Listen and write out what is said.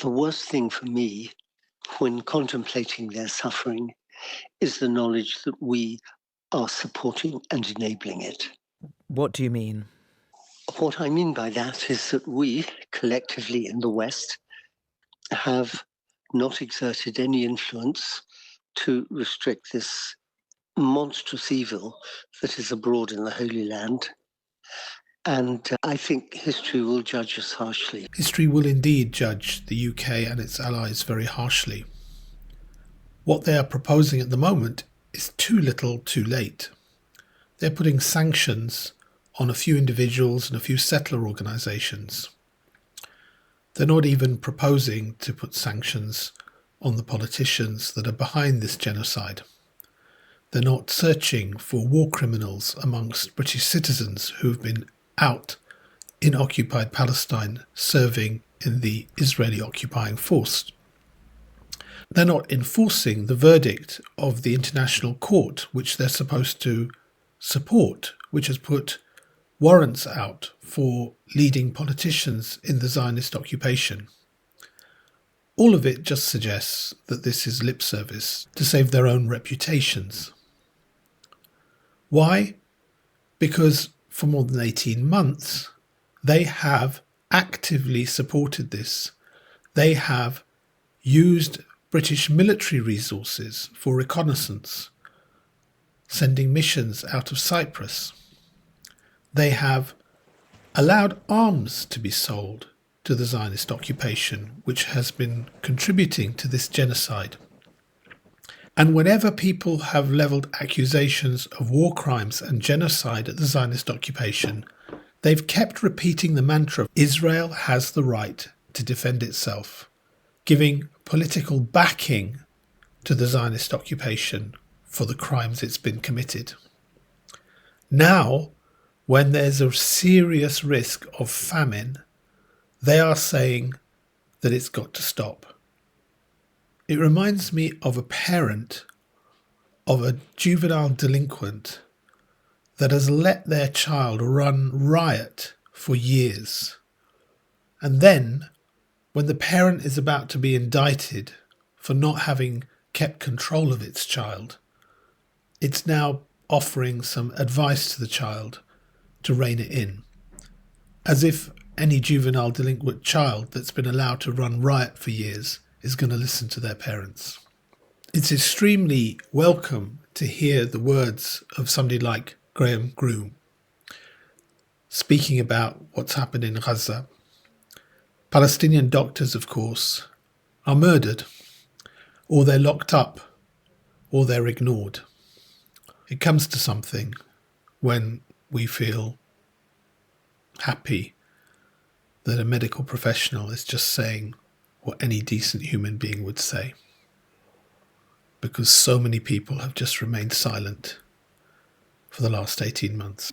The worst thing for me when contemplating their suffering is the knowledge that we are supporting and enabling it. What do you mean? What I mean by that is that we, collectively in the West, have not exerted any influence to restrict this monstrous evil that is abroad in the Holy Land. And I think history will judge us harshly. History will indeed judge the UK and its allies very harshly. What they are proposing at the moment is too little too late. They're putting sanctions on a few individuals and a few settler organisations. They're not even proposing to put sanctions on the politicians that are behind this genocide. They're not searching for war criminals amongst British citizens who've been out in occupied Palestine serving in the Israeli occupying force. They're not enforcing the verdict of the International Court, which they're supposed to support, which has put warrants out for leading politicians in the Zionist occupation. All of it just suggests that this is lip service to save their own reputations. Why? Because for more than 18 months, they have actively supported this. They have used British military resources for reconnaissance, sending missions out of Cyprus. They have allowed arms to be sold to the Zionist occupation, which has been contributing to this genocide. And whenever people have levelled accusations of war crimes and genocide at the Zionist occupation, they've kept repeating the mantra, Israel has the right to defend itself, giving political backing to the Zionist occupation for the crimes it's been committed. Now, when there's a serious risk of famine, they are saying that it's got to stop. It reminds me of a parent of a juvenile delinquent that has let their child run riot for years. And then, when the parent is about to be indicted for not having kept control of its child, it's now offering some advice to the child to rein it in. As if any juvenile delinquent child that's been allowed to run riot for years is going to listen to their parents. It's extremely welcome to hear the words of somebody like Graeme Groom speaking about what's happened in Gaza. Palestinian doctors, of course, are murdered, or they're locked up, or they're ignored. It comes to something when we feel happy that a medical professional is just saying what any decent human being would say, because so many people have just remained silent for the last 18 months.